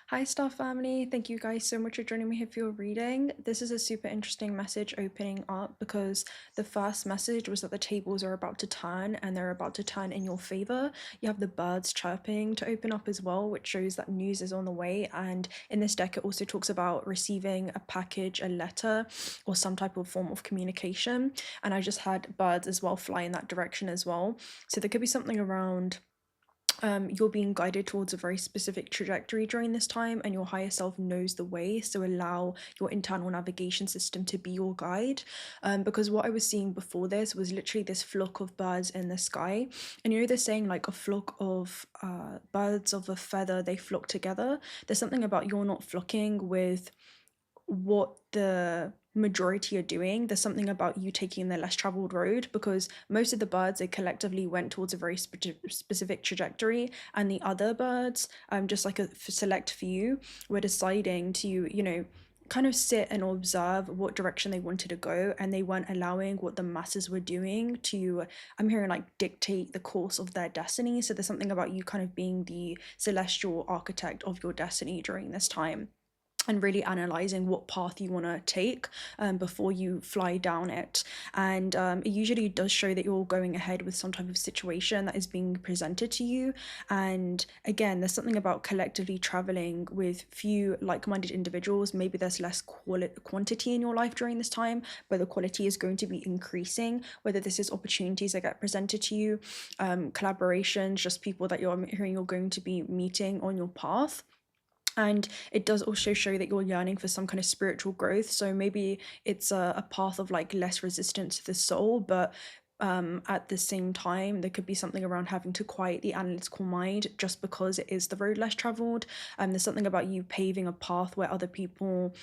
Hi, Star Family. Thank you guys so much for joining me here for your reading. This is a super interesting message opening up because the first message was that the tables are about to turn and they're about to turn in your favor. You have the birds chirping to open up as well, which shows that news is on the way. And in this deck, it also talks about receiving a package, a letter, or some type of form of communication. And I just had birds as well fly in that direction as well. So there could be something around you're being guided towards a very specific trajectory during this time, and your higher self knows the way. So allow your internal navigation system to be your guide. Because what I was seeing before this was literally this flock of birds in the sky, and they're saying like a flock of birds of a feather, they flock together. There's something about you're not flocking with what the majority are doing. There's something about you taking the less traveled road, because most of the birds, they collectively went towards a very specific trajectory, and the other birds, just like a select few, were deciding to kind of sit and observe what direction they wanted to go, and they weren't allowing what the masses were doing to, I'm hearing, like, dictate the course of their destiny. So there's something about you kind of being the celestial architect of your destiny during this time, and really analyzing what path you want to take before you fly down it. And it usually does show that you're going ahead with some type of situation that is being presented to you. And again, there's something about collectively traveling with few like-minded individuals. Maybe there's less quantity in your life during this time, but the quality is going to be increasing, whether this is opportunities that get presented to you, collaborations, just people that you're hearing you're going to be meeting on your path. And it does also show that you're yearning for some kind of spiritual growth. So maybe it's a path of like less resistance to the soul, but at the same time, there could be something around having to quiet the analytical mind just because it is the road less traveled. There's something about you paving a path where other people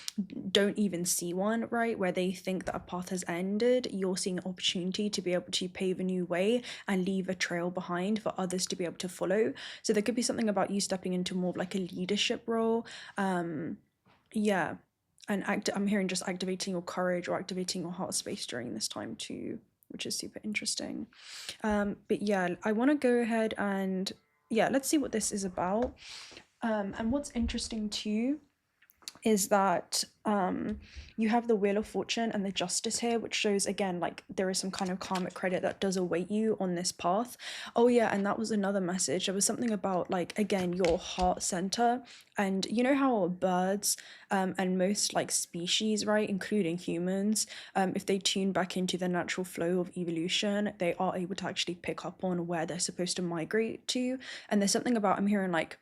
don't even see one, right? Where they think that a path has ended. You're seeing an opportunity to be able to pave a new way and leave a trail behind for others to be able to follow. So there could be something about you stepping into more of like a leadership role. Yeah. And I'm hearing just activating your courage or activating your heart space during this time too, which is super interesting. But yeah, I want to go ahead and let's see what this is about. And what's interesting too is that you have the Wheel of Fortune and the Justice here, which shows again like there is some kind of karmic credit that does await you on this path. Oh yeah, and that was another message. There was something about like, again, your heart center. And you know how birds and most like species, right, including humans, if they tune back into the natural flow of evolution, they are able to actually pick up on where they're supposed to migrate to. And there's something about, I'm hearing like,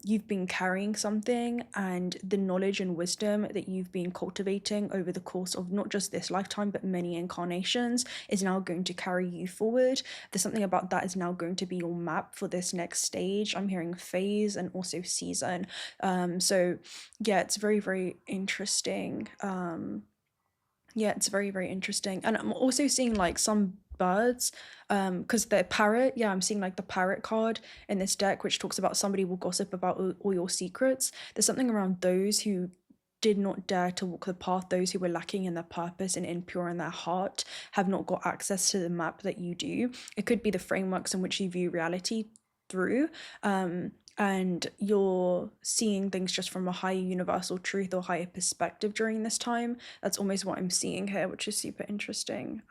you've been carrying something, and the knowledge and wisdom that you've been cultivating over the course of not just this lifetime but many incarnations is now going to carry you forward. There's something about that is now going to be your map for this next stage. I'm hearing phase and also season. So yeah, it's very, very interesting. It's very, very interesting. And I'm also seeing like some birds, because the parrot, I'm seeing like the parrot card in this deck, which talks about somebody will gossip about all your secrets. There's something around those who did not dare to walk the path, those who were lacking in their purpose and impure in their heart, have not got access to the map that you do. It could be the frameworks in which you view reality through. And you're seeing things just from a higher universal truth or higher perspective during this time. That's almost what I'm seeing here, which is super interesting.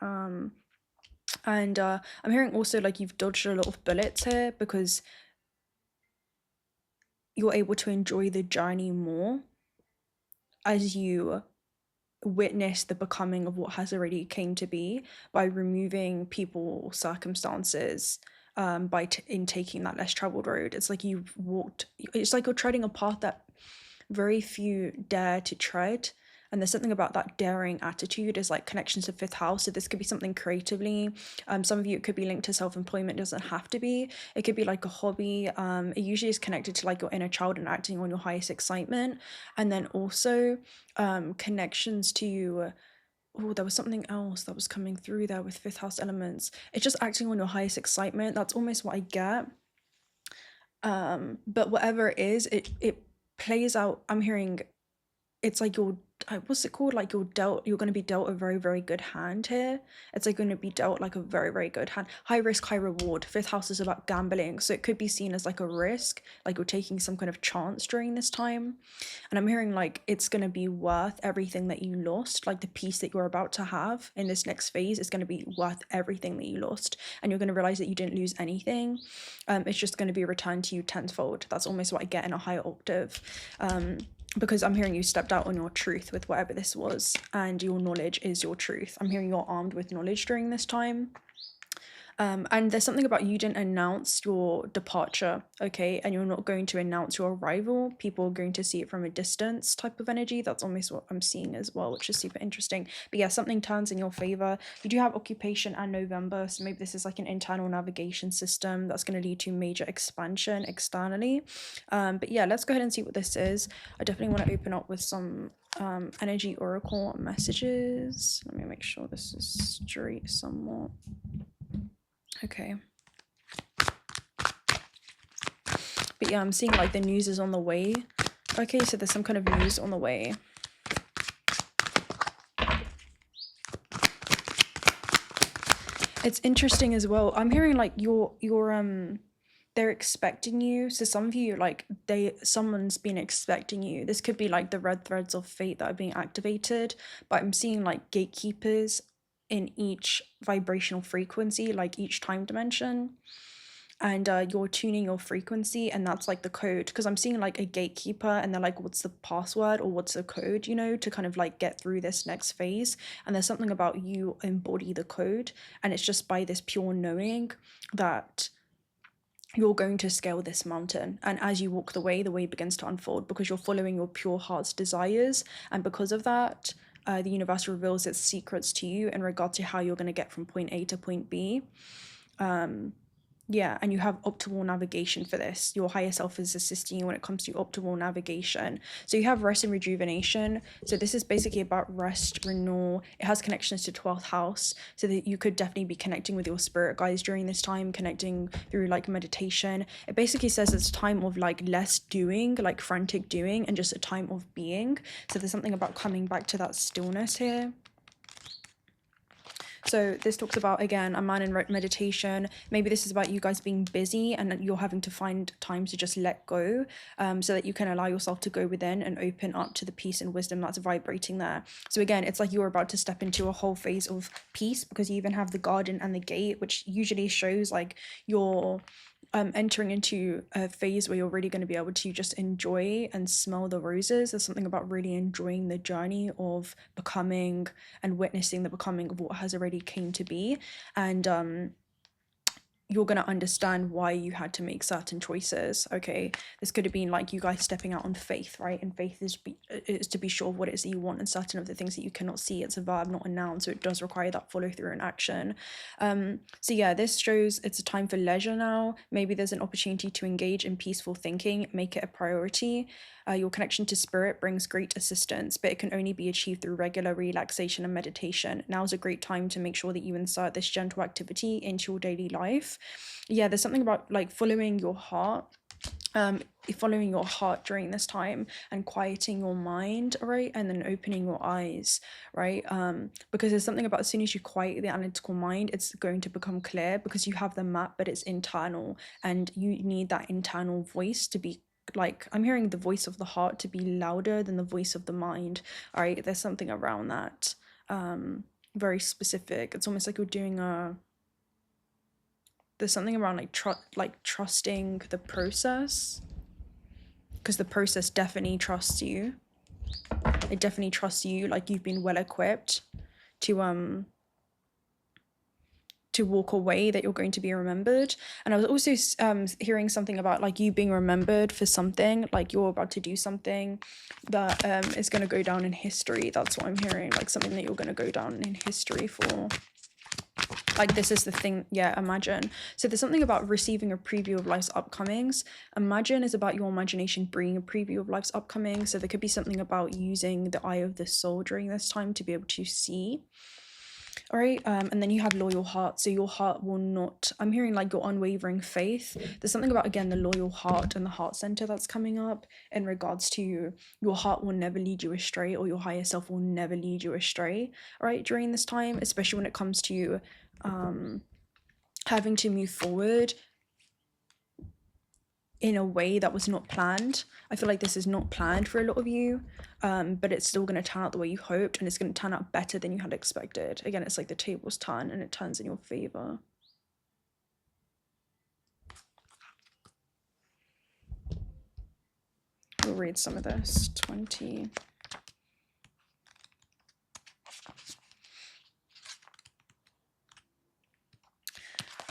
And I'm hearing also like you've dodged a lot of bullets here because you're able to enjoy the journey more as you witness the becoming of what has already came to be, by removing people, circumstances, in taking that less traveled road. It's like you've walked, it's like you're treading a path that very few dare to tread. And there's something about that daring attitude is like connections to fifth house. So this could be something creatively. Some of you, it could be linked to self-employment. It doesn't have to be. It could be like a hobby. It usually is connected to like your inner child and acting on your highest excitement. And then also connections to, oh, there was something else that was coming through there with fifth house elements. It's just acting on your highest excitement. That's almost what I get. But whatever it is, it plays out. I'm hearing it's like you're what's it called, like you're going to be dealt a very, very good hand here. It's like going to be dealt like a very, very good hand. High risk, high reward. Fifth house is about gambling, so it could be seen as like a risk, like you're taking some kind of chance during this time. And I'm hearing like it's going to be worth everything that you lost. Like the peace that you're about to have in this next phase is going to be worth everything that you lost, and you're going to realize that you didn't lose anything. It's just going to be returned to you tenfold. That's almost what I get in a higher octave. Because I'm hearing you stepped out on your truth with whatever this was, and your knowledge is your truth. I'm hearing you're armed with knowledge during this time. And there's something about you didn't announce your departure, okay? And you're not going to announce your arrival. People are going to see it from a distance type of energy. That's almost what I'm seeing as well, which is super interesting. But yeah, something turns in your favor. You do have occupation and November, so maybe this is like an internal navigation system that's going to lead to major expansion externally. But yeah, let's go ahead and see what this is. I definitely want to open up with some energy oracle messages. Let me make sure this is straight somewhat. Okay. But yeah, I'm seeing like the news is on the way. Okay, so there's some kind of news on the way. It's interesting as well. I'm hearing like they're expecting you. So some of you, like someone's been expecting you. This could be like the red threads of fate that are being activated, but I'm seeing like gatekeepers in each vibrational frequency, like each time dimension, and you're tuning your frequency, and that's like the code. Because I'm seeing like a gatekeeper, and they're like, what's the password or what's the code, you know, to kind of like get through this next phase. And there's something about you embody the code, and it's just by this pure knowing that you're going to scale this mountain. And as you walk the way begins to unfold, because you're following your pure heart's desires. And because of that, the universe reveals its secrets to you in regard to how you're going to get from point A to point B. Yeah, and you have optimal navigation for this. Your higher self is assisting you when it comes to optimal navigation. So you have rest and rejuvenation. So this is basically about rest, renewal. It has connections to 12th house, so that you could definitely be connecting with your spirit guides during this time, connecting through like meditation. It basically says it's a time of like less doing, like frantic doing, and just a time of being. So there's something about coming back to that stillness here. So this talks about, again, a man in meditation. Maybe this is about you guys being busy and you're having to find time to just let go, so that you can allow yourself to go within and open up to the peace and wisdom that's vibrating there. So again, it's like you're about to step into a whole phase of peace, because you even have the garden and the gate, which usually shows like you're entering into a phase where you're really going to be able to just enjoy and smell the roses. There's something about really enjoying the journey of becoming and witnessing the becoming of what has already came to be. And you're going to understand why you had to make certain choices. Okay, this could have been like you guys stepping out on faith, right? And faith is to be sure of what it is that you want, and certain of the things that you cannot see. It's a verb, not a noun, so it does require that follow through and action. So yeah, this shows it's a time for leisure now. Maybe there's an opportunity to engage in peaceful thinking, make it a priority. Your connection to spirit brings great assistance, but it can only be achieved through regular relaxation and meditation. Now is a great time to make sure that you insert this gentle activity into your daily life. Yeah, there's something about like following your heart during this time, and quieting your mind, right? And then opening your eyes, right? Because there's something about, as soon as you quiet the analytical mind, it's going to become clear, because you have the map, but it's internal, and you need that internal voice to be like, I'm hearing the voice of the heart to be louder than the voice of the mind. All right, there's something around that, very specific. It's almost like you're doing there's something around like trusting the process, because the process definitely trusts you. It definitely trusts you, like you've been well equipped to walk away, that you're going to be remembered. And I was also hearing something about like you being remembered for something, like you're about to do something that is going to go down in history. That's what I'm hearing, like something that you're going to go down in history for. Like this is the thing, yeah, imagine. So there's something about receiving a preview of life's upcomings. Imagine is about your imagination bringing a preview of life's upcoming. So there could be something about using the eye of the soul during this time to be able to see. All right, and then you have loyal heart. So your heart will not, I'm hearing like your unwavering faith. There's something about, again, the loyal heart and the heart center that's coming up in regards to your heart will never lead you astray, or your higher self will never lead you astray, all right, during this time, especially when it comes to having to move forward in a way that was not planned. I feel like this is not planned for a lot of you, but it's still going to turn out the way you hoped, and it's going to turn out better than you had expected. Again, it's like the tables turn and it turns in your favor. We'll read some of this. 20.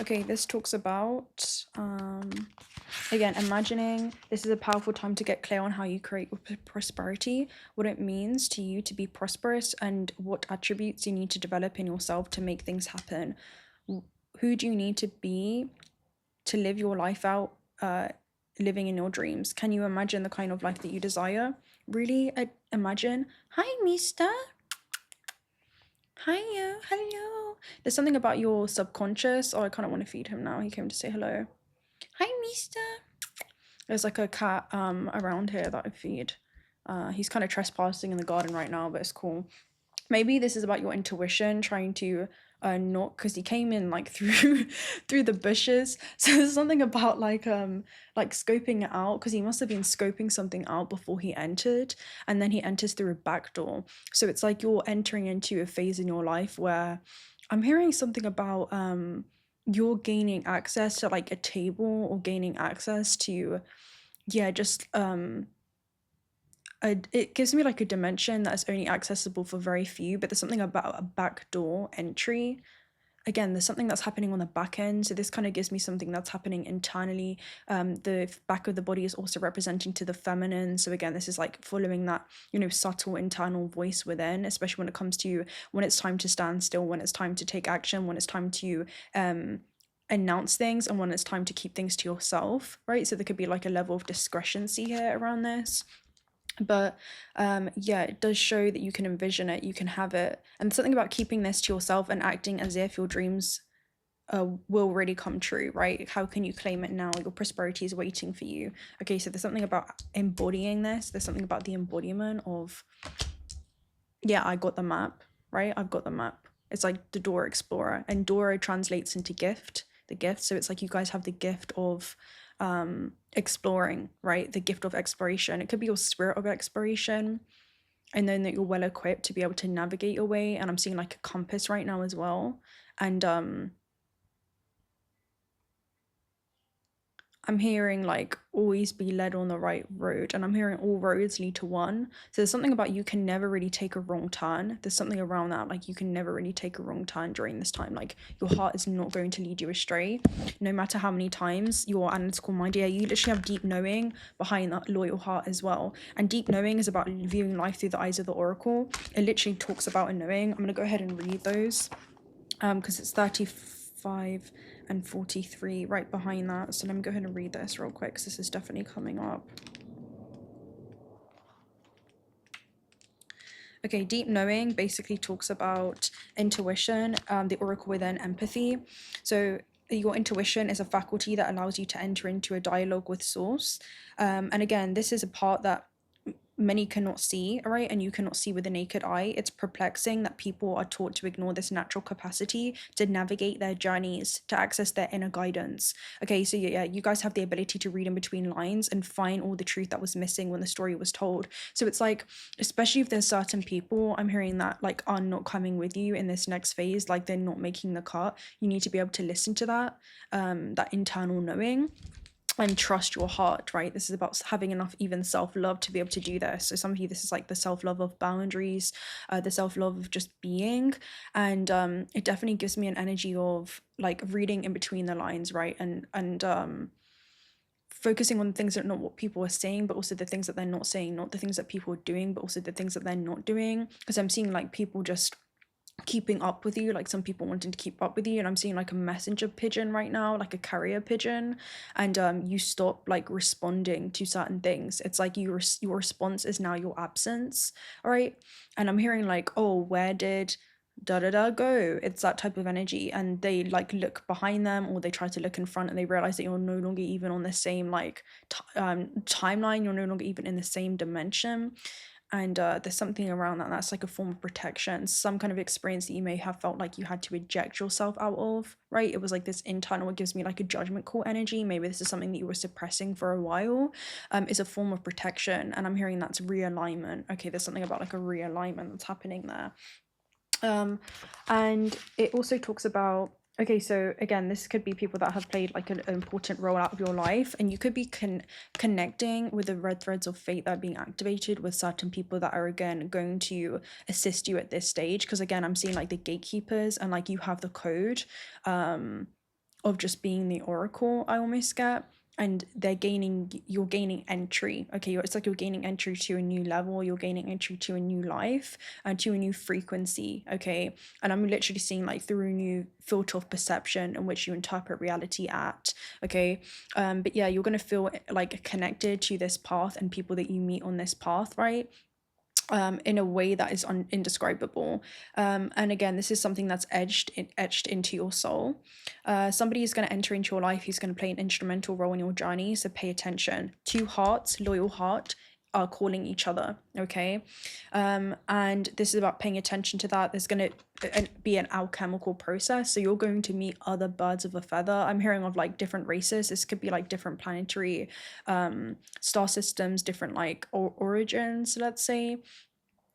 Okay, this talks about, again, imagining. This is a powerful time to get clear on how you create your prosperity, what it means to you to be prosperous, and what attributes you need to develop in yourself to make things happen. Who do you need to be to live your life out, living in your dreams? Can you imagine the kind of life that you desire? Really imagine. Hi, mister. Hiya, hello. There's something about your subconscious. Oh, I kind of want to feed him now. He came to say hello. Hi, mister. There's like a cat around here that I feed. He's kind of trespassing in the garden right now, but it's cool. Maybe this is about your intuition trying to knock, because he came in like through the bushes. So there's something about like scoping it out, because he must have been scoping something out before he entered, and then he enters through a back door. So it's like you're entering into a phase in your life where I'm hearing something about you're gaining access to like a table, or gaining access to, yeah, just it gives me like a dimension that is only accessible for very few, but there's something about a back door entry. Again, there's something that's happening on the back end, so this kind of gives me something that's happening internally. The back of the body is also representing to the feminine, so again, this is like following that, you know, subtle internal voice within, especially when it comes to when it's time to stand still, when it's time to take action, when it's time to announce things, and when it's time to keep things to yourself, right? So there could be like a level of discrepancy here around this. But yeah, it does show that you can envision it, you can have it, and something about keeping this to yourself and acting as if your dreams will really come true, right? How can you claim it now? Your prosperity is waiting for you. Okay, so there's something about embodying this. There's something about the embodiment of, yeah, I got the map, right? I've got the map. It's like the Dora Explorer, and Dora translates into gift, the gift. So it's like you guys have the gift of exploring, right? The gift of exploration. It could be your spirit of exploration, and then that you're well equipped to be able to navigate your way. And I'm seeing like a compass right now as well. And I'm hearing like always be led on the right road, and I'm hearing all roads lead to one. So there's something about you can never really take a wrong turn. There's something around that, like you can never really take a wrong turn during this time. Like your heart is not going to lead you astray, no matter how many times your analytical mind, yeah, you literally have deep knowing behind that loyal heart as well. And deep knowing is about viewing life through the eyes of the oracle. It literally talks about a knowing. I'm gonna go ahead and read those because it's 35 and 43 right behind that. So let me go ahead and read this real quick, because this is definitely coming up. Okay, deep knowing basically talks about intuition, the oracle within empathy. So your intuition is a faculty that allows you to enter into a dialogue with source. And again, this is a part that many cannot see, all right, and you cannot see with the naked eye. It's perplexing that people are taught to ignore this natural capacity to navigate their journeys, to access their inner guidance. Okay, so yeah, you guys have the ability to read in between lines and find all the truth that was missing when the story was told. So it's like, especially if there's certain people, I'm hearing that like are not coming with you in this next phase, like they're not making the cut. You need to be able to listen to that, that internal knowing, and trust your heart, right? This is about having enough even self-love to be able to do this. So some of you, this is like the self-love of boundaries, the self-love of just being. And it definitely gives me an energy of like reading in between the lines, right? And focusing on the things that are not what people are saying, but also the things that they're not saying, not the things that people are doing, but also the things that they're not doing. Because I'm seeing like people just keeping up with you, like some people wanting to keep up with you, and I'm seeing like a messenger pigeon right now, like a carrier pigeon, and you stop like responding to certain things. It's like your response is now your absence, all right? And I'm hearing like, oh, where did da da da go. It's that type of energy, and they like look behind them, or they try to look in front, and they realize that you're no longer even on the same like timeline. You're no longer even in the same dimension. And there's something around that that's like a form of protection, some kind of experience that you may have felt like you had to eject yourself out of, right? It was like this internal, it gives me like a judgment call energy. Maybe this is something that you were suppressing for a while. Is a form of protection, and I'm hearing that's realignment. Okay, there's something about like a realignment that's happening there. And it also talks about, okay, so again, this could be people that have played like an important role out of your life, and you could be connecting with the red threads of fate that are being activated with certain people that are again going to assist you at this stage. Because again, I'm seeing like the gatekeepers, and like you have the code of just being the oracle, I almost get. And you're gaining entry. Okay, it's like you're gaining entry to a new level, you're gaining entry to a new life and to a new frequency. Okay, and I'm literally seeing like through a new filter of perception in which you interpret reality at. Okay, but yeah, you're gonna feel like connected to this path and people that you meet on this path, right? In a way that is indescribable. And again, this is something that's etched into your soul. Somebody is going to enter into your life who's going to play an instrumental role in your journey, so pay attention. Two hearts, loyal heart, are calling each other, okay? And this is about paying attention to that. There's going to be an alchemical process, so you're going to meet other birds of a feather. I'm hearing of like different races. This could be like different planetary star systems, different like origins, let's say,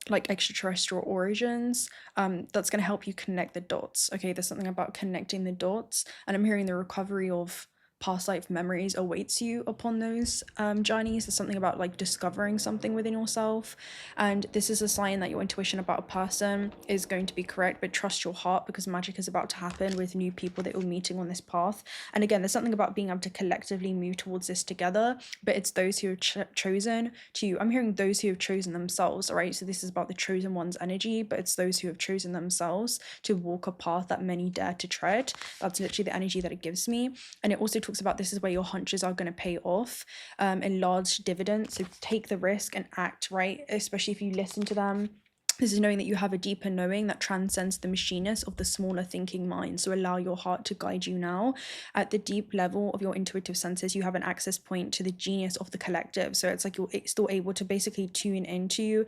like extraterrestrial origins. That's going to help you connect the dots. Okay, there's something about connecting the dots, and I'm hearing the recovery of past life memories awaits you upon those journeys. There's something about like discovering something within yourself, and this is a sign that your intuition about a person is going to be correct. But trust your heart, because magic is about to happen with new people that you're meeting on this path. And again, there's something about being able to collectively move towards this together, but it's those who have chosen to, I'm hearing those who have chosen themselves. All right, so this is about the chosen one's energy, but it's those who have chosen themselves to walk a path that many dare to tread. That's literally the energy that it gives me. And it also talks about this is where your hunches are going to pay off in large dividends. So take the risk and act, right? Especially if you listen to them. This is knowing that you have a deeper knowing that transcends the machinist of the smaller thinking mind. So allow your heart to guide you now. At the deep level of your intuitive senses, you have an access point to the genius of the collective. So it's like you're still able to basically tune into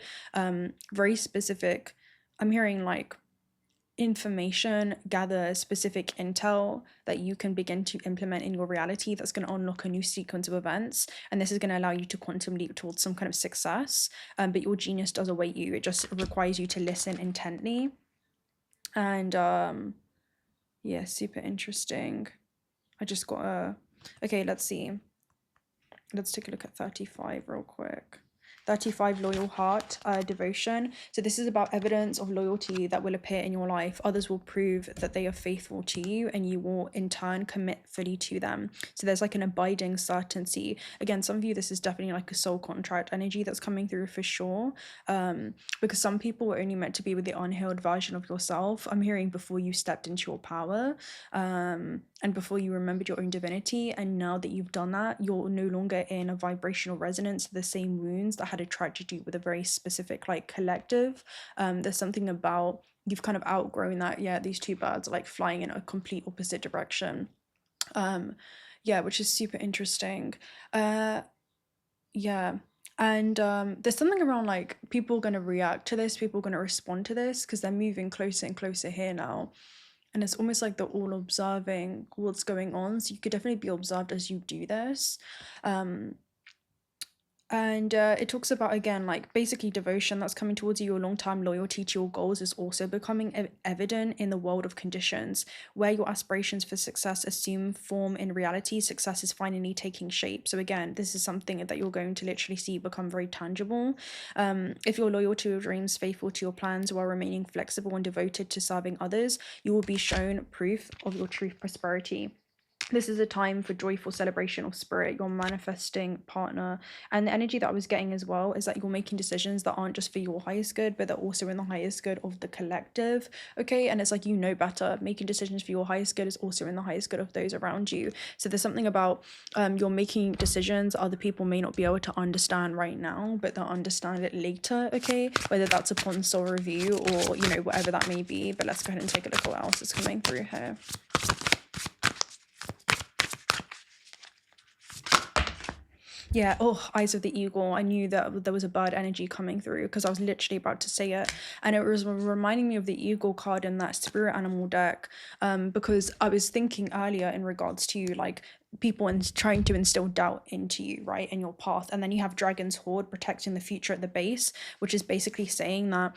very specific, I'm hearing like information, gather specific intel that you can begin to implement in your reality that's going to unlock a new sequence of events, and this is going to allow you to quantum leap towards some kind of success. But your genius does await you. It just requires you to listen intently. And yeah, super interesting. I just got a, okay, let's see, let's take a look at 35 real quick. 35, loyal heart, devotion. So this is about evidence of loyalty that will appear in your life. Others will prove that they are faithful to you, and you will in turn commit fully to them. So there's like an abiding certainty. Again, some of you, this is definitely like a soul contract energy that's coming through for sure. Because some people were only meant to be with the unhealed version of yourself. I'm hearing before you stepped into your power, and before you remembered your own divinity. And now that you've done that, you're no longer in a vibrational resonance to the same wounds that had a tragedy with a very specific like collective. There's something about you've kind of outgrown that. Yeah, these two birds are like flying in a complete opposite direction. Yeah, which is super interesting. Yeah. And there's something around like people are going to react to this, people are going to respond to this, because they're moving closer and closer here now. And it's almost like they're all observing what's going on. So you could definitely be observed as you do this. And it talks about, again, like basically devotion that's coming towards you. Your long-term loyalty to your goals is also becoming evident in the world of conditions where your aspirations for success assume form in reality. Success is finally taking shape. So again, this is something that you're going to literally see become very tangible. If you're loyal to your dreams, faithful to your plans, while remaining flexible and devoted to serving others, you will be shown proof of your true prosperity. This is a time for joyful celebration of spirit, your manifesting partner. And the energy that I was getting as well is that you're making decisions that aren't just for your highest good, but they're also in the highest good of the collective. Okay. And it's like, you know better. Making decisions for your highest good is also in the highest good of those around you. So there's something about you're making decisions other people may not be able to understand right now, but they'll understand it later. Okay. Whether that's upon soul review or, you know, whatever that may be. But let's go ahead and take a look at what else is coming through here. Yeah, oh, Eyes of the Eagle. I knew that there was a bird energy coming through because I was literally about to say it. And it was reminding me of the Eagle card in that spirit animal deck, because I was thinking earlier in regards to like people and trying to instill doubt into you, right, in your path. And then you have Dragon's Hoard protecting the future at the base, which is basically saying that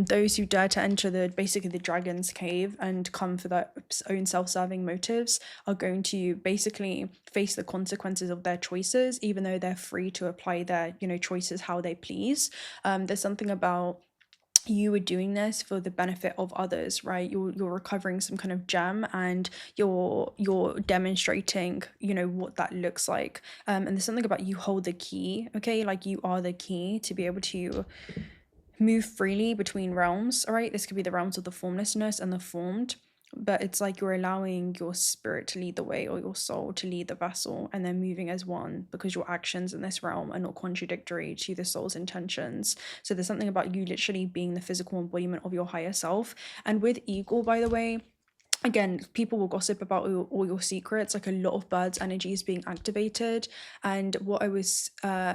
those who dare to enter basically the dragon's cave and come for their own self-serving motives are going to basically face the consequences of their choices, even though they're free to apply their, you know, choices how they please. There's something about you were doing this for the benefit of others, right? You're recovering some kind of gem and you're demonstrating, you know, what that looks like. And there's something about you hold the key, okay? Like you are the key to be able to move freely between realms, all right? This could be the realms of the formlessness and the formed, but it's like you're allowing your spirit to lead the way or your soul to lead the vessel, and then moving as one because your actions in this realm are not contradictory to the soul's intentions. So there's something about you literally being the physical embodiment of your higher self. And with Eagle, by the way, again, people will gossip about all your secrets, like a lot of birds energy is being activated. And what I was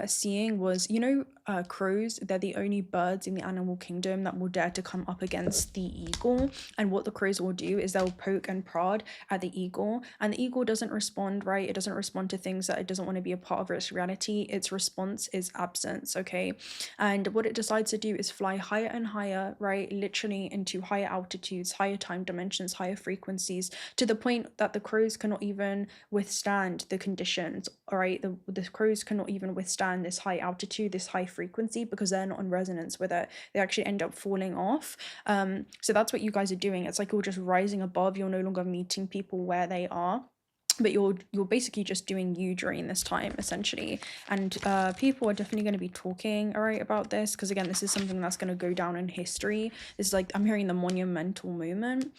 seeing was, you know, crows, they're the only birds in the animal kingdom that will dare to come up against the eagle. And what the crows will do is they'll poke and prod at the eagle, and the eagle doesn't respond, right? It doesn't respond to things that it doesn't want to be a part of its reality. Its response is absence, okay? And what it decides to do is fly higher and higher, right? Literally into higher altitudes, higher time dimensions, higher frequencies, to the point that the crows cannot even withstand the conditions, all right? The crows cannot even withstand this high altitude, this high frequency, because they're not in resonance with it. They actually end up falling off. So that's what you guys are doing. It's like you're just rising above. You're no longer meeting people where they are, but you're basically just doing you during this time, essentially. And people are definitely going to be talking, all right, about this, because again, this is something that's going to go down in history. This is like, I'm hearing the monumental moment.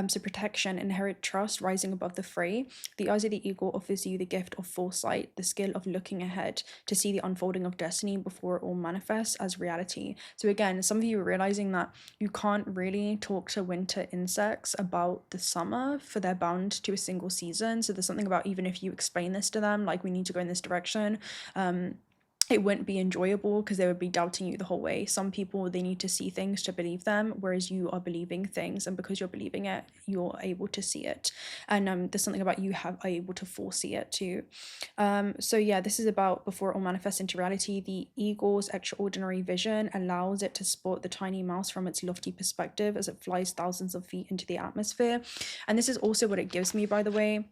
So protection, inherent trust, rising above the fray. The Eyes of the Eagle offers you the gift of foresight, the skill of looking ahead to see the unfolding of destiny before it all manifests as reality. So again, some of you are realizing that you can't really talk to winter insects about the summer, for they're bound to a single season. So there's something about, even if you explain this to them, like, we need to go in this direction, it wouldn't be enjoyable because they would be doubting you the whole way. Some people, they need to see things to believe them, whereas you are believing things, and because you're believing it, you're able to see it. And there's something about you are able to foresee it too. So yeah, this is about before it all manifests into reality. The eagle's extraordinary vision allows it to spot the tiny mouse from its lofty perspective as it flies thousands of feet into the atmosphere. And this is also what it gives me, by the way.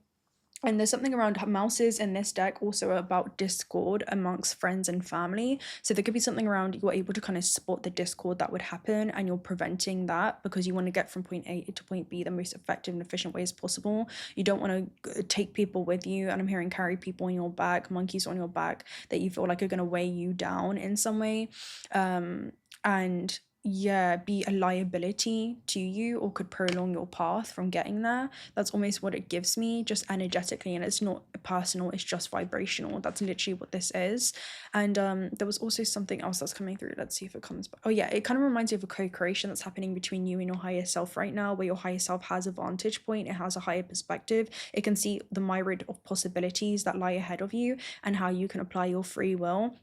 And there's something around mouses in this deck also about discord amongst friends and family. So there could be something around you're able to kind of spot the discord that would happen, and you're preventing that because you want to get from point A to point B the most effective and efficient way as possible. You don't want to take people with you, and I'm hearing carry people on your back, monkeys on your back, that you feel like are going to weigh you down in some way. And yeah, be a liability to you or could prolong your path from getting there. That's almost what it gives me, just energetically, and it's not personal, it's just vibrational. That's literally what this is. And there was also something else that's coming through. Let's see if it comes back. Oh yeah, it kind of reminds me of a co-creation that's happening between you and your higher self right now, where your higher self has a vantage point, it has a higher perspective, it can see the myriad of possibilities that lie ahead of you and how you can apply your free will.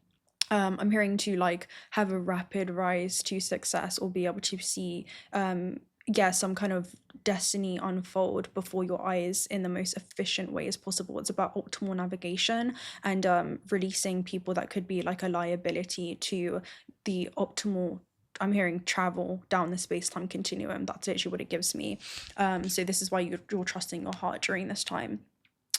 I'm hearing to like have a rapid rise to success, or be able to see some kind of destiny unfold before your eyes in the most efficient way as possible. It's about optimal navigation and releasing people that could be like a liability to the optimal, I'm hearing, travel down the space-time continuum. That's literally what it gives me. So this is why you're trusting your heart during this time.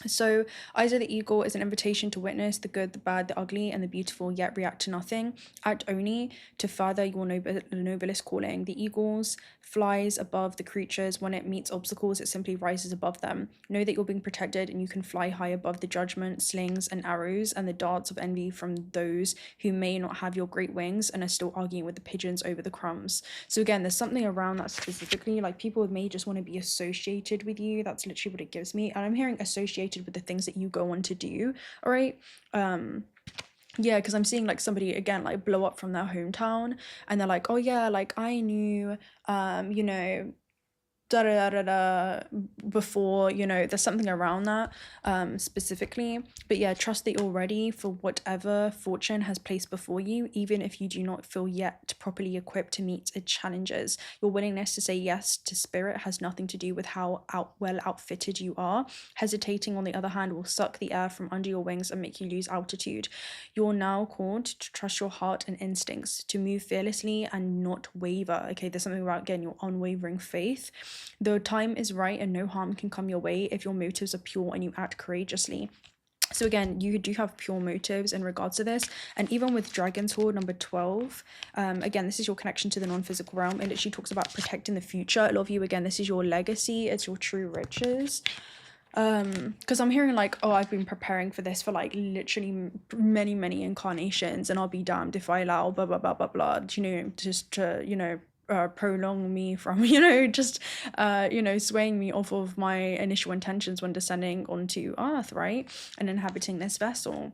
So, Eyes of the Eagle is an invitation to witness the good, the bad, the ugly, and the beautiful, yet react to nothing. Act only to further your noblest calling. The eagles flies above the creatures. When it meets obstacles, it simply rises above them. Know that you're being protected, and you can fly high above the judgment, slings, and arrows, and the darts of envy from those who may not have your great wings and are still arguing with the pigeons over the crumbs. So again, there's something around that specifically. Like, people may just want to be associated with you. That's literally what it gives me. And I'm hearing associated with the things that you go on to do. All right. Yeah, because I'm seeing like somebody again like blow up from their hometown, and they're like, oh yeah, like I knew you know, da da da da before, you know, there's something around that specifically. But yeah, trust that you're ready for whatever fortune has placed before you, even if you do not feel yet properly equipped to meet its challenges. Your willingness to say yes to spirit has nothing to do with how well outfitted you are. Hesitating, on the other hand, will suck the air from under your wings and make you lose altitude. You're now called to trust your heart and instincts, to move fearlessly and not waver. Okay, there's something about, again, your unwavering faith. The time is right and no harm can come your way if your motives are pure and you act courageously. So again, you do have pure motives in regards to this. And even with Dragon's Hoard number 12, again, this is your connection to the non-physical realm. It literally talks about protecting the future. A lot of you, again, this is your legacy. It's your true riches. Because I'm hearing like, oh, I've been preparing for this for like literally many incarnations, and I'll be damned if I allow blah blah blah blah blah, you know, just to, you know, prolong me from, you know, just you know, swaying me off of my initial intentions when descending onto earth, right, and inhabiting this vessel.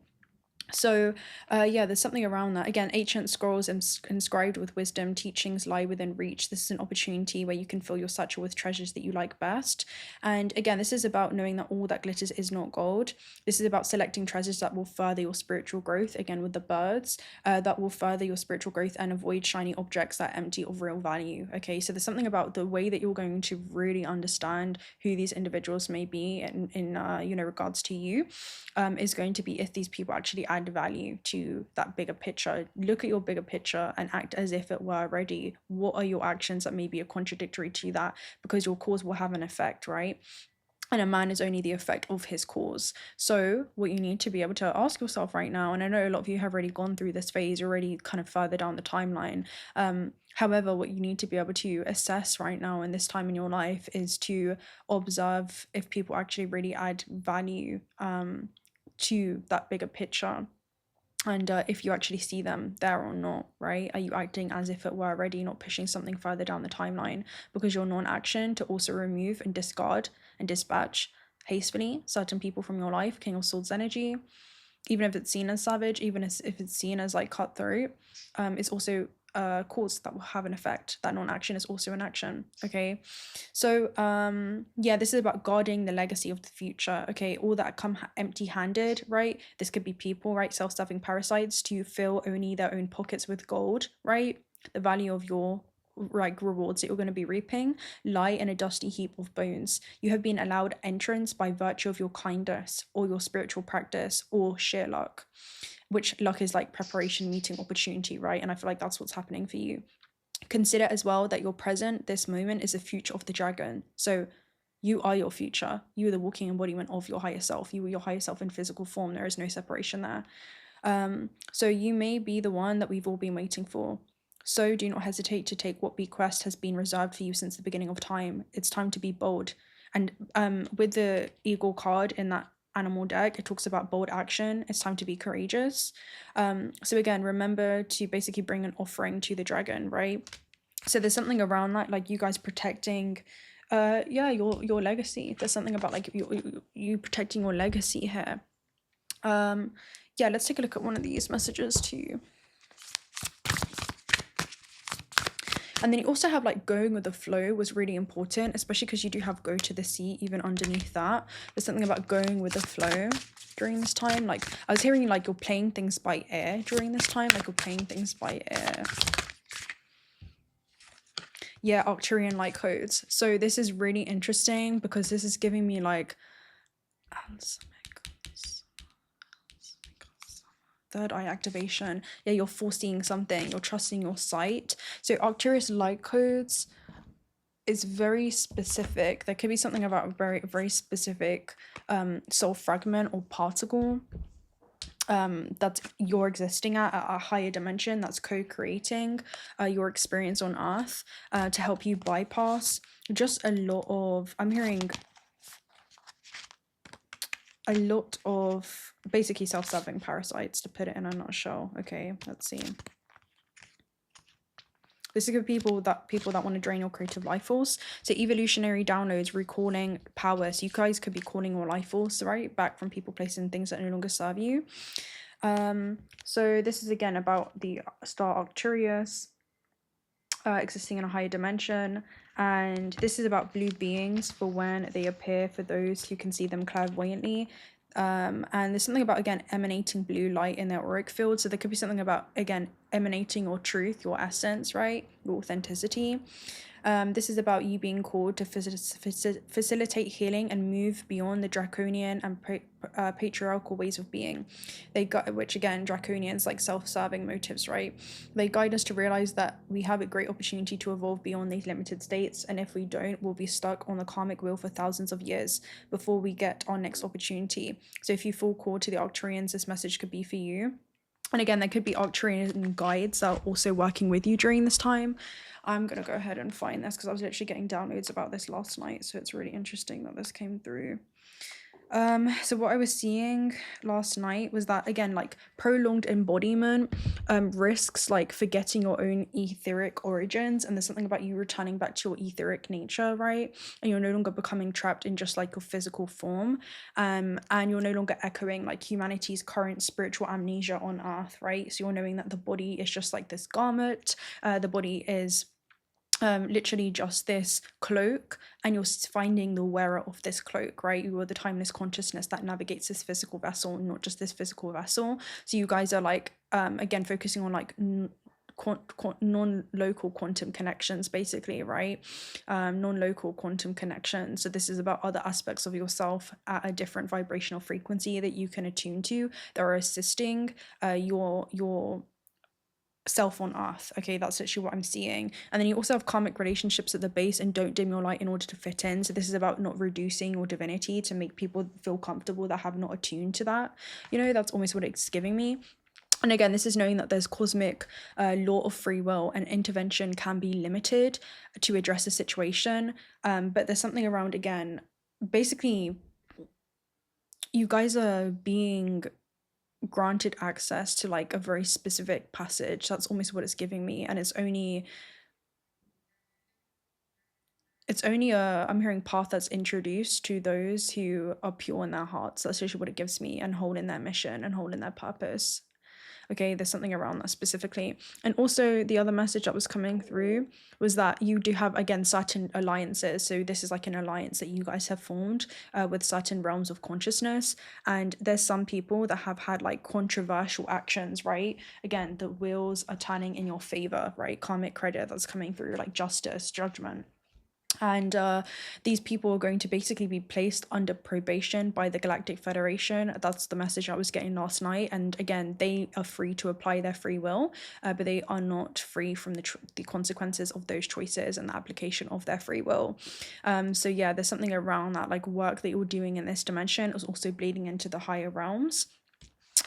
So yeah, there's something around that. Again, ancient scrolls inscribed with wisdom, teachings lie within reach. This is an opportunity where you can fill your satchel with treasures that you like best. And again, this is about knowing that all that glitters is not gold. This is about selecting treasures that will further your spiritual growth, again with the birds, that will further your spiritual growth, and avoid shiny objects that are empty of real value. Okay, so there's something about the way that you're going to really understand who these individuals may be in you know, regards to you, is going to be if these people actually add value to that bigger picture. Look at your bigger picture and act as if it were ready. What are your actions that may be a contradictory to that? Because your cause will have an effect, right? And a man is only the effect of his cause. So what you need to be able to ask yourself right now, and I know a lot of you have already gone through this phase, you're already kind of further down the timeline. However, what you need to be able to assess right now in this time in your life is to observe if people actually really add value to that bigger picture. And if you actually see them there or not, right? Are you acting as if it were already, not pushing something further down the timeline? Because your non-action to also remove and discard and dispatch hastily certain people from your life, King of Swords energy, even if it's seen as savage, even if it's seen as like cutthroat, it's also a cause that will have an effect. That non-action is also an action. Okay, so yeah, this is about guarding the legacy of the future. Okay, all that come empty-handed, right? This could be people, right? Self-serving parasites to fill only their own pockets with gold, right? The value of your like rewards that you're going to be reaping lie in a dusty heap of bones. You have been allowed entrance by virtue of your kindness or your spiritual practice or sheer luck, which luck is like preparation meeting opportunity, right? And I feel like that's what's happening for you. Consider as well that your present, this moment, is the future of the dragon. So you are your future. You are the walking embodiment of your higher self. You are your higher self in physical form. There is no separation there. So you may be the one that we've all been waiting for. So do not hesitate to take what bequest has been reserved for you since the beginning of time. It's time to be bold. And with the eagle card in that animal deck, it talks about bold action. It's time to be courageous. So again, remember to basically bring an offering to the dragon, right? So there's something around that, like you guys protecting yeah, your legacy. There's something about like you protecting your legacy here. Yeah, let's take a look at one of these messages too. And then you also have like going with the flow was really important, especially because you do have go to the sea even underneath that. There's something about going with the flow during this time. Like I was hearing like you're playing things by ear during this time, like you're playing things by ear. Yeah, Arcturian light codes. So this is really interesting because this is giving me like third eye activation. Yeah, you're foreseeing something, you're trusting your sight. So Arcturus light codes, is very specific. There could be something about a very specific soul fragment or particle that you're existing at a higher dimension that's co-creating your experience on Earth to help you bypass just a lot of, I'm hearing a lot of basically self-serving parasites, to put it in a nutshell. Okay, let's see. This is good people that want to drain your creative life force. So evolutionary downloads, recalling power. So you guys could be calling your life force, right, back from people, places, and things that no longer serve you. So this is again about the star Arcturius existing in a higher dimension, and this is about blue beings for when they appear for those who can see them clairvoyantly. And there's something about, again, emanating blue light in their auric field. So there could be something about, again, emanating your truth, your essence, right, your authenticity. This is about you being called to facilitate healing and move beyond the draconian and patriarchal ways of being. Which again, draconians, like self-serving motives, right? They guide us to realize that we have a great opportunity to evolve beyond these limited states, and if we don't, we'll be stuck on the karmic wheel for thousands of years before we get our next opportunity. So if you feel called to the Arcturians, this message could be for you. And again, there could be Arcturian guides that are also working with you during this time. I'm going to go ahead and find this because I was literally getting downloads about this last night. So it's really interesting that this came through. So what I was seeing last night was that, again, like prolonged embodiment risks like forgetting your own etheric origins, and there's something about you returning back to your etheric nature, right? And you're no longer becoming trapped in just like your physical form, and you're no longer echoing like humanity's current spiritual amnesia on Earth, right? So you're knowing that the body is just like this garment, the body is literally just this cloak, and you're finding the wearer of this cloak, right? You are the timeless consciousness that navigates this physical vessel, not just this physical vessel. So you guys are like again focusing on like non-local quantum connections, basically, right? Non-local quantum connections. So this is about other aspects of yourself at a different vibrational frequency that you can attune to, that are assisting your self on Earth. Okay, that's actually what I'm seeing. And then you also have karmic relationships at the base, and don't dim your light in order to fit in. So this is about not reducing your divinity to make people feel comfortable that have not attuned to that. You know, that's almost what it's giving me. And again, this is knowing that there's cosmic law of free will, and intervention can be limited to address a situation. But there's something around, again, basically you guys are being granted access to like a very specific passage. That's almost what it's giving me. And it's only a, I'm hearing, path that's introduced to those who are pure in their hearts. That's actually what it gives me, and hold in their mission and hold in their purpose. Okay, there's something around that specifically. And also the other message that was coming through was that you do have, again, certain alliances. So this is like an alliance that you guys have formed with certain realms of consciousness. And there's some people that have had like controversial actions, right? Again, the wheels are turning in your favor, right? Karmic credit that's coming through, like justice, judgment. And these people are going to basically be placed under probation by the Galactic Federation. That's the message I was getting last night. And again, they are free to apply their free will, but they are not free from the consequences of those choices and the application of their free will. So yeah, there's something around that, like work that you're doing in this dimension is also bleeding into the higher realms.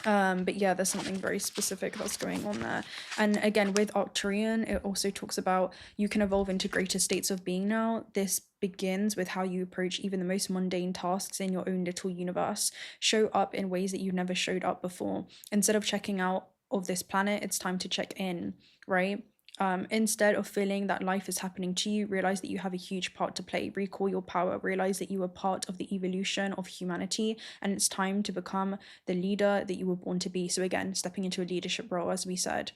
But yeah, there's something very specific that's going on there. And again, with Arcturian, it also talks about you can evolve into greater states of being now. This begins with how you approach even the most mundane tasks in your own little universe. Show up in ways that you've never showed up before. Instead of checking out of this planet, it's time to check in, right? Instead of feeling that life is happening to you, realize that you have a huge part to play. Recall your power. Realize that you are part of the evolution of humanity, and it's time to become the leader that you were born to be. So again, stepping into a leadership role, as we said.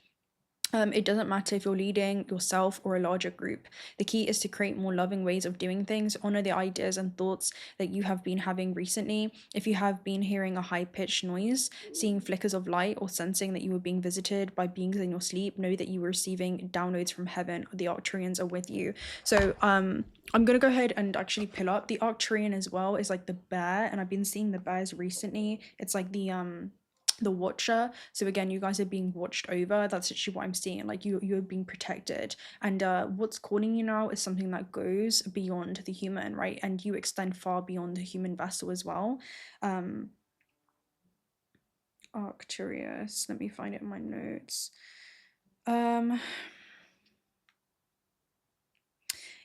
It doesn't matter if you're leading yourself or a larger group. The key is to create more loving ways of doing things. Honor the ideas and thoughts that you have been having recently. If you have been hearing a high-pitched noise, seeing flickers of light, or sensing that you were being visited by beings in your sleep, know that you were receiving downloads from heaven. The Arcturians are with you. So I'm gonna go ahead and actually pull up the Arcturian as well. Is like the bear, and I've been seeing the bears recently. It's like the the watcher. So again, you guys are being watched over. That's actually what I'm seeing. Like you're being protected, and what's calling you now is something that goes beyond the human, right? And you extend far beyond the human vessel as well. Arcturius, let me find it in my notes.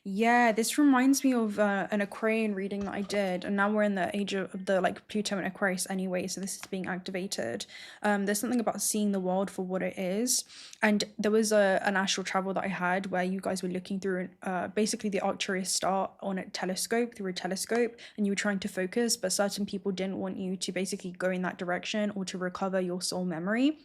Yeah, this reminds me of an Aquarian reading that I did, and now we're in the age of the like Pluto and Aquarius anyway, so this is being activated. There's something about seeing the world for what it is, and there was an astral travel that I had where you guys were looking through basically the Arcturus star on a telescope, through a telescope, and you were trying to focus, but certain people didn't want you to basically go in that direction or to recover your soul memory.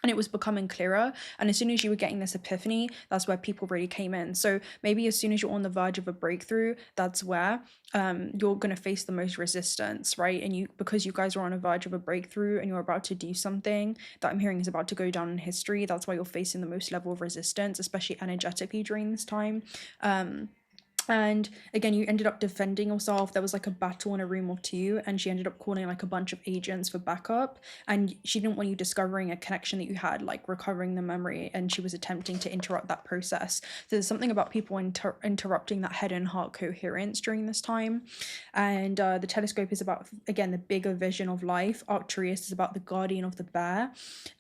And it was becoming clearer, and as soon as you were getting this epiphany, that's where people really came in. So maybe as soon as you're on the verge of a breakthrough, that's where you're going to face the most resistance, right? And because you guys are on a verge of a breakthrough and you're about to do something that I'm hearing is about to go down in history, that's why you're facing the most level of resistance, especially energetically during this time. And again, you ended up defending yourself. There was like a battle in a room of two, and she ended up calling like a bunch of agents for backup, and she didn't want you discovering a connection that you had, like recovering the memory, and she was attempting to interrupt that process. So there's something about people interrupting that head and heart coherence during this time. And the telescope is about, again, the bigger vision of life. Arcturus is about the guardian of the bear,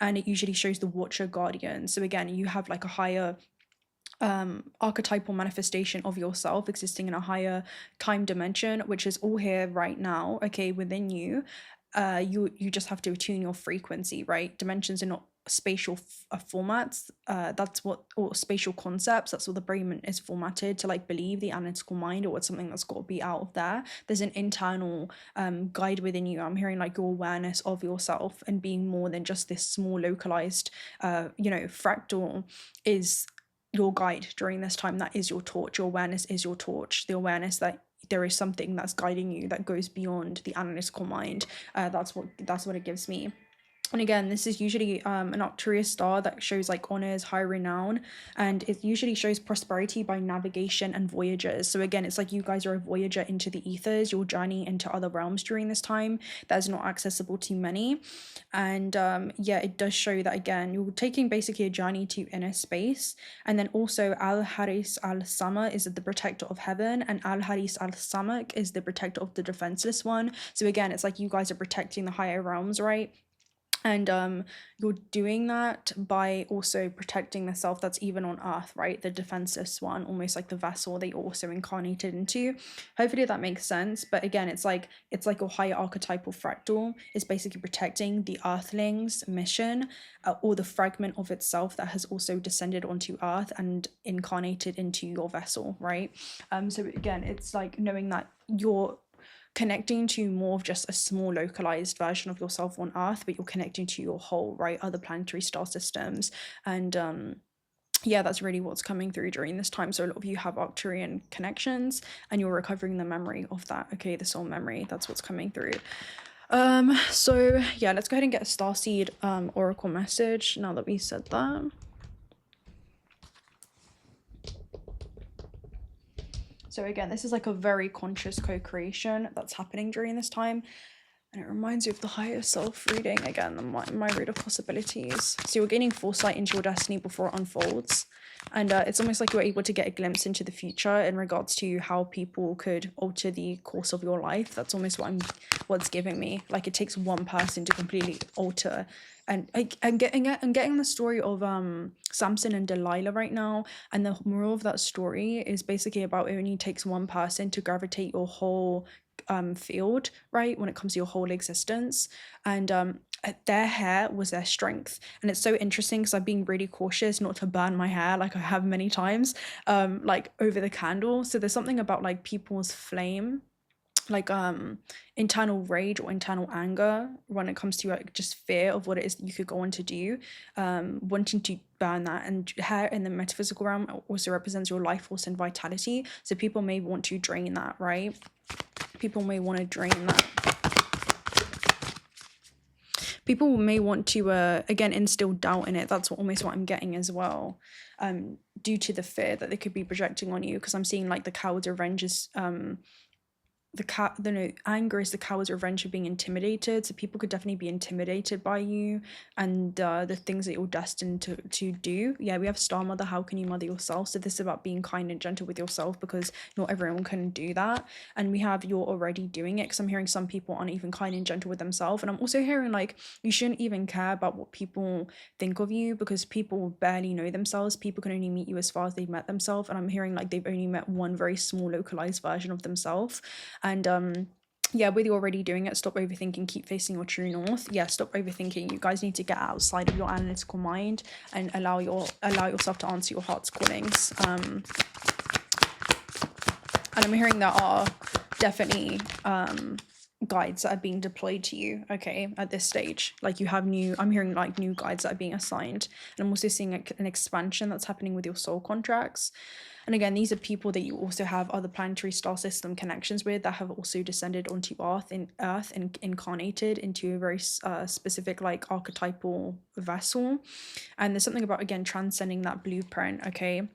and it usually shows the watcher guardian. So again, you have like a higher archetypal manifestation of yourself existing in a higher time dimension, which is all here right now, okay, within you. You just have to attune your frequency, right? Dimensions are not spatial formats, or spatial concepts. That's what the brain is formatted to like believe, the analytical mind, or it's something that's got to be out of there. There's an internal guide within you. I'm hearing like your awareness of yourself and being more than just this small localized fractal is your guide during this time. That is your torch. Your awareness is your torch. The awareness that there is something that's guiding you that goes beyond the analytical mind. That's what it gives me. And again, this is usually an Arcturian star that shows like honors, high renown, and it usually shows prosperity by navigation and voyages. So again, it's like you guys are a voyager into the ethers, your journey into other realms during this time that is not accessible to many. And it does show that, again, you're taking basically a journey to inner space. And then also 𝓚 is the protector of heaven, and 𝓚 is the protector of the defenseless one. So again, it's like you guys are protecting the higher realms, right? And you're doing that by also protecting the self that's even on earth, right? The defenseless one, almost like the vessel that you're also incarnated into. Hopefully that makes sense. But again, it's like your higher archetypal fractal is basically protecting the earthling's mission, or the fragment of itself that has also descended onto earth and incarnated into your vessel, right? So again, it's like knowing that you're connecting to more of just a small localized version of yourself on earth, but you're connecting to your whole, right, other planetary star systems. And that's really what's coming through during this time. So a lot of you have Arcturian connections and you're recovering the memory of that, okay, the soul memory. That's what's coming through. So yeah, let's go ahead and get a starseed oracle message now that we said that. So again, this is like a very conscious co-creation that's happening during this time. And it reminds you of the higher self reading, again, my read of possibilities. So you're gaining foresight into your destiny before it unfolds. And it's almost like you're able to get a glimpse into the future in regards to how people could alter the course of your life. That's almost what's giving me. Like it takes one person to completely alter. And I'm getting the story of Samson and Delilah right now, and the moral of that story is basically about it only takes one person to gravitate your whole field, right, when it comes to your whole existence. And their hair was their strength. And it's so interesting because I'm being really cautious not to burn my hair like I have many times, like over the candle. So there's something about like people's flame, like internal rage or internal anger when it comes to like just fear of what it is that you could go on to do, wanting to burn that. And hair in the metaphysical realm also represents your life force and vitality, so people may want to drain that, right? People may want to drain that. People may want to again instill doubt in it. That's almost what I'm getting as well, due to the fear that they could be projecting on you, because I'm seeing like the coward's revenge is anger is the coward's revenge for being intimidated. So people could definitely be intimidated by you and the things that you're destined to do. Yeah, we have Star Mother. How can you mother yourself? So this is about being kind and gentle with yourself, because not everyone can do that. And we have you're already doing it, because I'm hearing some people aren't even kind and gentle with themselves. And I'm also hearing like you shouldn't even care about what people think of you, because people barely know themselves. People can only meet you as far as they've met themselves. And I'm hearing like they've only met one very small localized version of themselves. And yeah, with you already doing it, stop overthinking, keep facing your true north. Yeah, stop overthinking. You guys need to get outside of your analytical mind and allow yourself to answer your heart's callings. And I'm hearing there are definitely guides that are being deployed to you, okay, at this stage. Like you have I'm hearing like new guides that are being assigned. And I'm also seeing an expansion that's happening with your soul contracts. And again, these are people that you also have other planetary star system connections with, that have also descended onto Earth and incarnated into a very specific like archetypal vessel. And there's something about, again, transcending that blueprint, okay?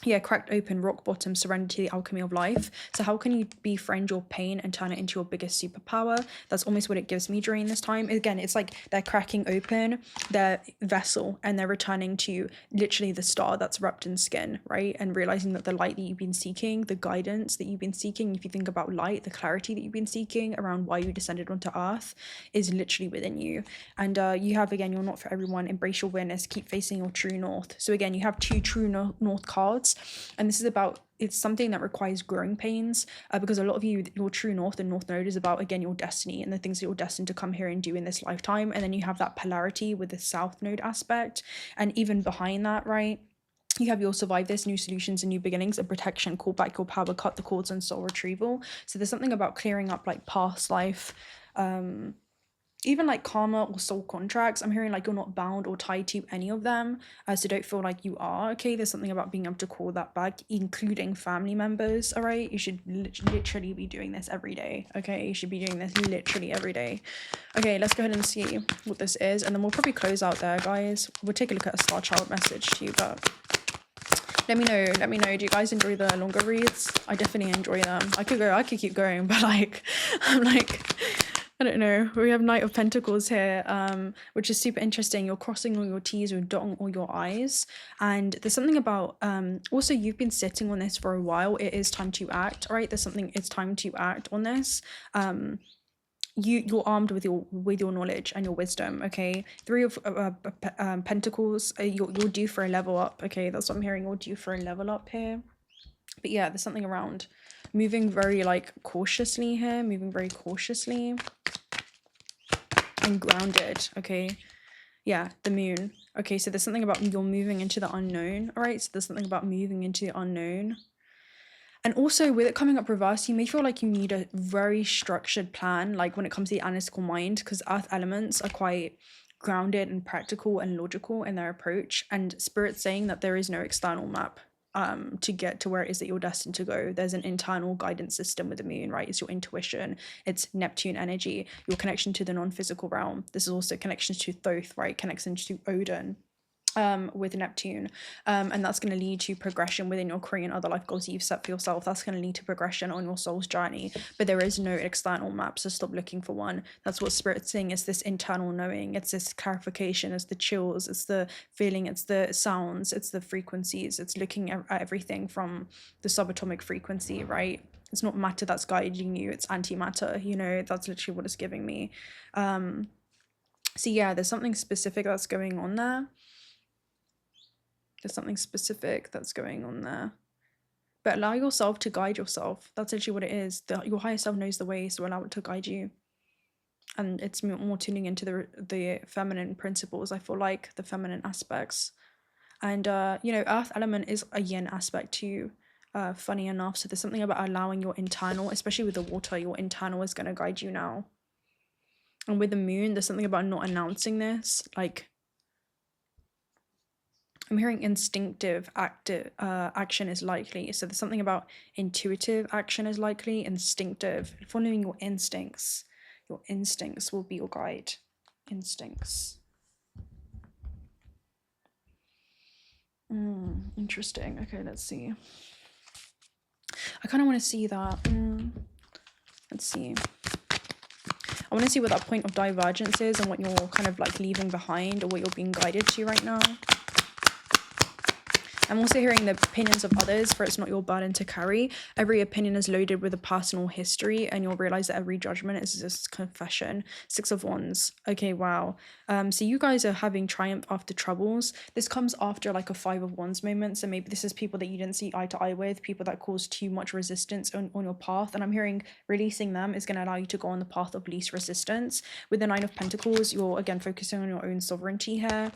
Yeah, cracked open, rock bottom, surrender to the alchemy of life. So how can you befriend your pain and turn it into your biggest superpower? That's almost what it gives me during this time. Again, it's like they're cracking open their vessel and they're returning to literally the star that's wrapped in skin, right? And realizing that the light that you've been seeking, the guidance that you've been seeking, if you think about light, the clarity that you've been seeking around why you descended onto Earth is literally within you. And you have, again, you're not for everyone. Embrace your awareness, keep facing your true north. So again, you have two true north cards. And this is about, it's something that requires growing pains, because a lot of you, your true north and north node is about, again, your destiny and the things that you're destined to come here and do in this lifetime. And then you have that polarity with the south node aspect. And even behind that, right, you have your survive this, new solutions and new beginnings, and protection, call back your power, cut the cords, and soul retrieval. So there's something about clearing up like past life, even like karma or soul contracts. I'm hearing like you're not bound or tied to any of them, so don't feel like you are, okay? There's something about being able to call that back, including family members, all right? You should literally be doing this every day, okay? You should be doing this literally every day. Okay, let's go ahead and see what this is, and then we'll probably close out there, guys. We'll take a look at a star child message to you, but let me know, do you guys enjoy the longer reads? I definitely enjoy them. I could keep going, but like, I'm like, I don't know. We have Knight of Pentacles here, which is super interesting. You're crossing all your T's or dotting all your I's. And there's something about, also you've been sitting on this for a while. It is time to act, right? It's time to act on this. You're armed with your knowledge and your wisdom, okay? Three of Pentacles, you're due for a level up, okay? That's what I'm hearing. You're due for a level up here. But yeah, there's something around moving very like cautiously here, moving very cautiously and grounded, okay? Yeah, the moon. Okay, so there's something about you're moving into the unknown, all right? So there's something about moving into the unknown. And also with it coming up reverse, you may feel like you need a very structured plan, like when it comes to the analytical mind, because earth elements are quite grounded and practical and logical in their approach. And Spirit's saying that there is no external map to get to where it is that you're destined to go. There's an internal guidance system with the moon, right? It's your intuition, it's Neptune energy, your connection to the non-physical realm. This is also connections to Thoth, right? Connections to Odin with Neptune, and that's going to lead to progression within your career and other life goals that you've set for yourself. That's going to lead to progression on your soul's journey, but there is no external map, so stop looking for one. That's what Spirit's saying. It's this internal knowing, it's this clarification, it's the chills, it's the feeling, it's the sounds, it's the frequencies, it's looking at everything from the subatomic frequency, right? It's not matter that's guiding you, it's antimatter, you know. That's literally what it's giving me. So yeah, there's something specific that's going on there. There's something specific that's going on there. But allow yourself to guide yourself. That's actually what it is. Your higher self knows the way, so allow it to guide you. And it's more tuning into the feminine principles, I feel like, the feminine aspects. And, you know, earth element is a yin aspect too, funny enough. So there's something about allowing your internal, especially with the water, your internal is going to guide you now. And with the moon, there's something about not announcing this, like, I'm hearing instinctive action is likely. So there's something about intuitive action is likely, instinctive, following your instincts. Your instincts will be your guide. Instincts. Interesting. Okay, let's see. I kind of want to see that. Let's see. I want to see what that point of divergence is and what you're kind of like leaving behind or what you're being guided to right now. I'm also hearing the opinions of others, for it's not your burden to carry. Every opinion is loaded with a personal history, and you'll realize that every judgment is just confession. 6 of Wands. Okay, wow. So you guys are having triumph after troubles. This comes after like a 5 of Wands moment. So maybe this is people that you didn't see eye to eye with, people that caused too much resistance on your path. And I'm hearing releasing them is going to allow you to go on the path of least resistance. With the 9 of Pentacles, you're again focusing on your own sovereignty here.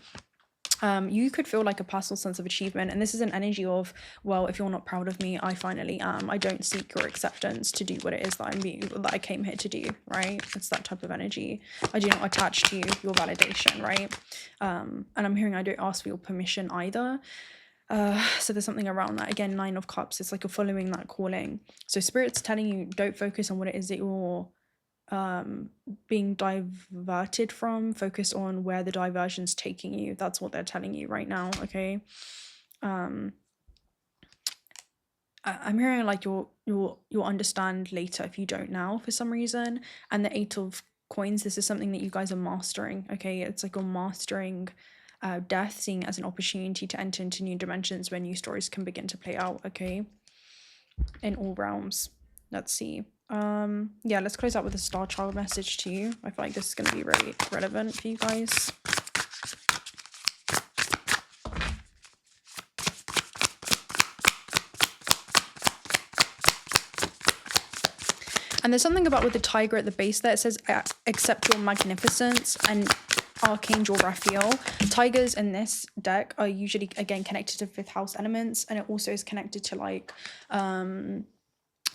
You could feel like a personal sense of achievement, and this is an energy of, well, if you're not proud of me, I finally am. I don't seek your acceptance to do what it is that I came here to do, right? It's that type of energy. I do not attach to your validation, right? And I'm hearing I don't ask for your permission either. So there's something around that. Again, 9 of Cups, it's like you're following that calling. So Spirit's telling you, don't focus on what it is that you're being diverted from. Focus on where the diversion's taking you. That's what they're telling you right now. Okay. I'm hearing like you'll understand later if you don't now for some reason. And the 8 of Coins, this is something that you guys are mastering. Okay, it's like you're mastering death, seeing it as an opportunity to enter into new dimensions where new stories can begin to play out. Okay, in all realms. Let's see. Yeah, let's close out with a star child message to you. I feel like this is going to be really relevant for you guys. And there's something about with the tiger at the base there, it says accept your magnificence, and Archangel Raphael. Tigers in this deck are usually again connected to 5th house elements, and it also is connected to like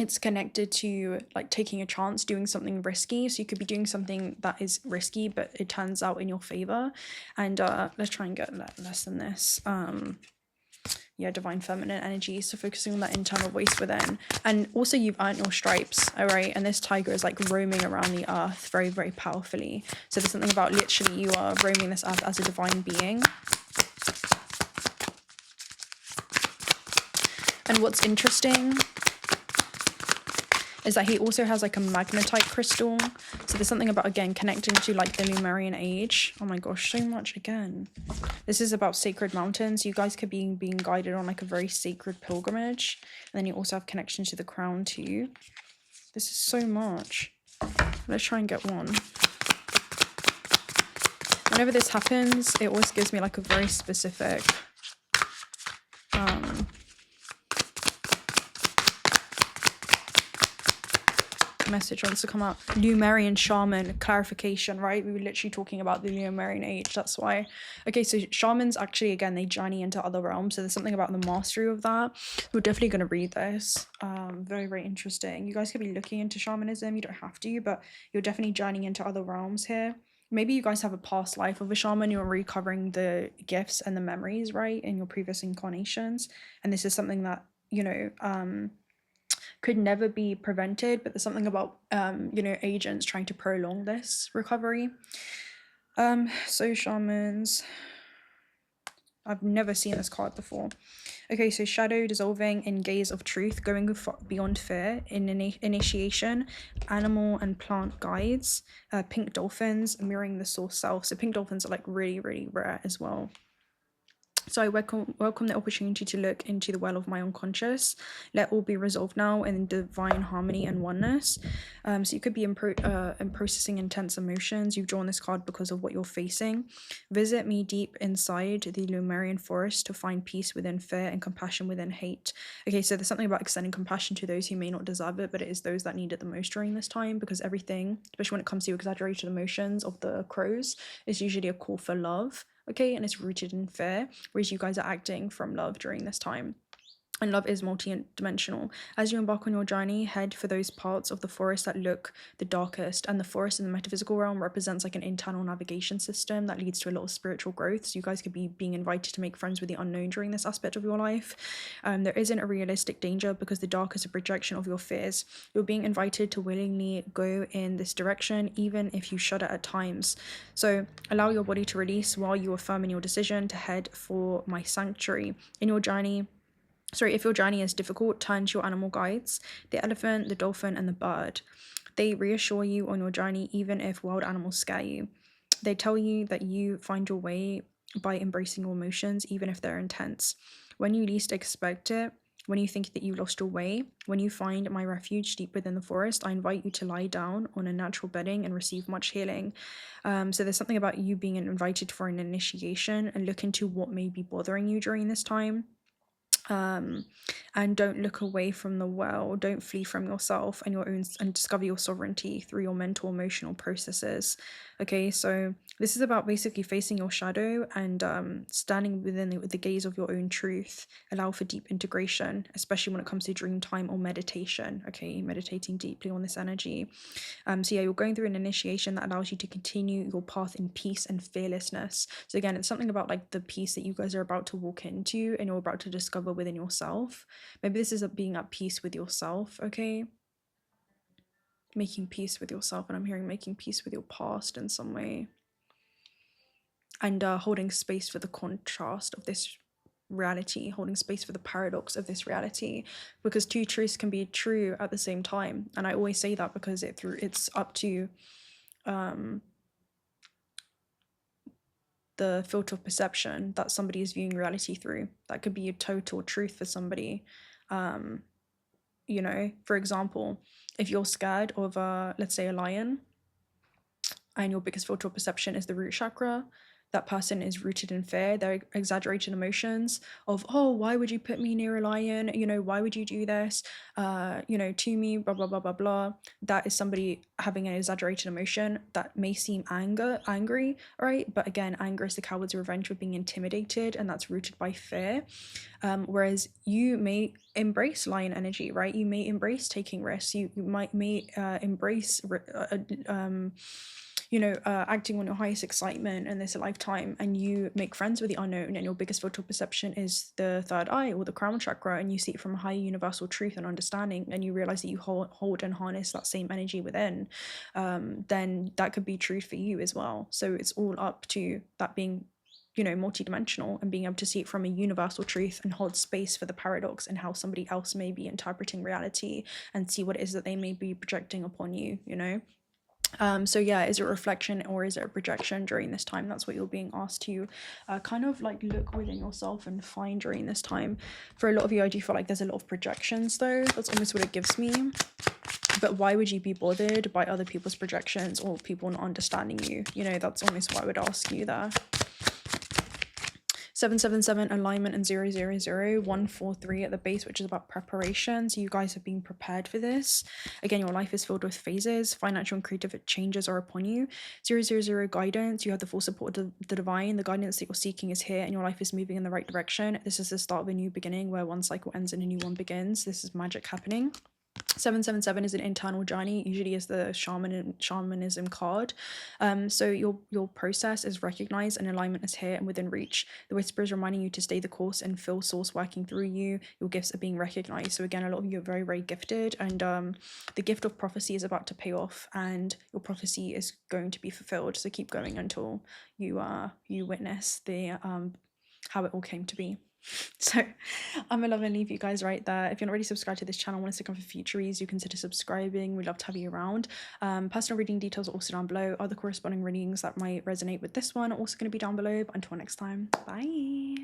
it's connected to like taking a chance, doing something risky. So you could be doing something that is risky, but it turns out in your favor. And let's try and get less than this. Yeah, divine feminine energy. So focusing on that internal voice within. And also you've earned your stripes, all right? And this tiger is like roaming around the earth very, very powerfully. So there's something about literally you are roaming this earth as a divine being. And what's interesting is that he also has like a magnetite crystal. So there's something about, again, connecting to like the Lemurian age. Oh my gosh, so much again. This is about sacred mountains. You guys could be being guided on like a very sacred pilgrimage. And then you also have connection to the crown too. This is so much. Let's try and get one. Whenever this happens, it always gives me like a very specific message wants to come up. Lemurian shaman clarification, right? We were literally talking about the Lemurian age, that's why. Okay, so shamans actually, again, they journey into other realms, so there's something about the mastery of that. We're definitely going to read this. Very, very interesting. You guys could be looking into shamanism. You don't have to, but you're definitely journeying into other realms here. Maybe you guys have a past life of a shaman. You're recovering the gifts and the memories, right, in your previous incarnations, and this is something that, you know, could never be prevented, but there's something about you know, agents trying to prolong this recovery. So shamans, I've never seen this card before. Okay, so shadow dissolving in gaze of truth, going beyond fear, in initiation, animal and plant guides, pink dolphins, mirroring the source self. So pink dolphins are like really, really rare as well. So I welcome the opportunity to look into the well of my unconscious. Let all be resolved now in divine harmony and oneness. So you could be in processing intense emotions. You've drawn this card because of what you're facing. Visit me deep inside the Lemurian forest to find peace within fear and compassion within hate. Okay, so there's something about extending compassion to those who may not deserve it, but it is those that need it the most during this time, because everything, especially when it comes to exaggerated emotions of the crows, is usually a call for love. Okay, and it's rooted in fear, whereas you guys are acting from love during this time. And love is multi-dimensional. As you embark on your journey, head for those parts of the forest that look the darkest. And the forest in the metaphysical realm represents like an internal navigation system that leads to a lot of spiritual growth. So you guys could be being invited to make friends with the unknown during this aspect of your life. There isn't a realistic danger because the dark is a projection of your fears. You're being invited to willingly go in this direction, even if you shudder at times. So allow your body to release while you affirm in your decision to head for my sanctuary. In your journey, if your journey is difficult, turn to your animal guides, the elephant, the dolphin, and the bird. They reassure you on your journey even if wild animals scare you. They tell you that you find your way by embracing your emotions even if they're intense. When you least expect it, when you think that you lost your way, when you find my refuge deep within the forest, I invite you to lie down on a natural bedding and receive much healing. So there's something about you being invited for an initiation, and look into what may be bothering you during this time. And don't look away from the well. Don't flee from yourself and your own, and discover your sovereignty through your mental emotional processes. Okay, so this is about basically facing your shadow and standing within the gaze of your own truth. Allow for deep integration, especially when it comes to dream time or meditation. Okay, meditating deeply on this energy. So yeah, you're going through an initiation that allows you to continue your path in peace and fearlessness. So again, it's something about like the peace that you guys are about to walk into and you're about to discover within yourself. Maybe this is being at peace with yourself, okay? Making peace with yourself, and I'm hearing making peace with your past in some way. And holding space for the contrast of this reality, holding space for the paradox of this reality, because two truths can be true at the same time. And I always say that because it's up to the filter of perception that somebody is viewing reality through. That could be a total truth for somebody. You know, for example, if you're scared of let's say a lion, and your biggest filter of perception is the root chakra, that person is rooted in fear. They're exaggerated emotions of, oh, why would you put me near a lion? You know, why would you do this? You know, to me, blah, blah, blah, blah, blah. That is somebody having an exaggerated emotion that may seem angry, right? But again, anger is the coward's revenge of being intimidated, and that's rooted by fear. Whereas you may embrace lion energy, right? You may embrace taking risks. You may embrace acting on your highest excitement in this lifetime, and you make friends with the unknown, and your biggest filter perception is the third eye or the crown chakra, and you see it from a high universal truth and understanding, and you realize that you hold and harness that same energy within, then that could be true for you as well. So it's all up to that being, you know, multidimensional and being able to see it from a universal truth and hold space for the paradox and how somebody else may be interpreting reality, and see what it is that they may be projecting upon you, you know. So yeah, is it a reflection or is it a projection during this time? That's what you're being asked to kind of like look within yourself and find during this time. For a lot of you, I do feel like there's a lot of projections though. That's almost what it gives me. But why would you be bothered by other people's projections or people not understanding you? You know, that's almost what I would ask you there. 777 alignment and 000 at the base, which is about preparation. So you guys have been prepared for this. Again, your life is filled with phases. Financial and creative changes are upon you. 000 guidance. You have the full support of the divine. The guidance that you're seeking is here, and your life is moving in the right direction. This is the start of a new beginning where one cycle ends and a new one begins. This is magic happening. 777 is an internal journey, usually is the shamanism card. So your process is recognized and alignment is here and within reach. The whisper is reminding you to stay the course and feel source working through you. Your gifts are being recognized. So again, a lot of you are very, very gifted, and the gift of prophecy is about to pay off, and your prophecy is going to be fulfilled. So keep going until you witness the how it all came to be. So I'm gonna love and leave you guys right there. If you're not already subscribed to this channel, want us to come for future reads, you consider subscribing. We'd love to have you around. Personal reading details are also down below. Other corresponding readings that might resonate with this one are also going to be down below. But until next time, bye.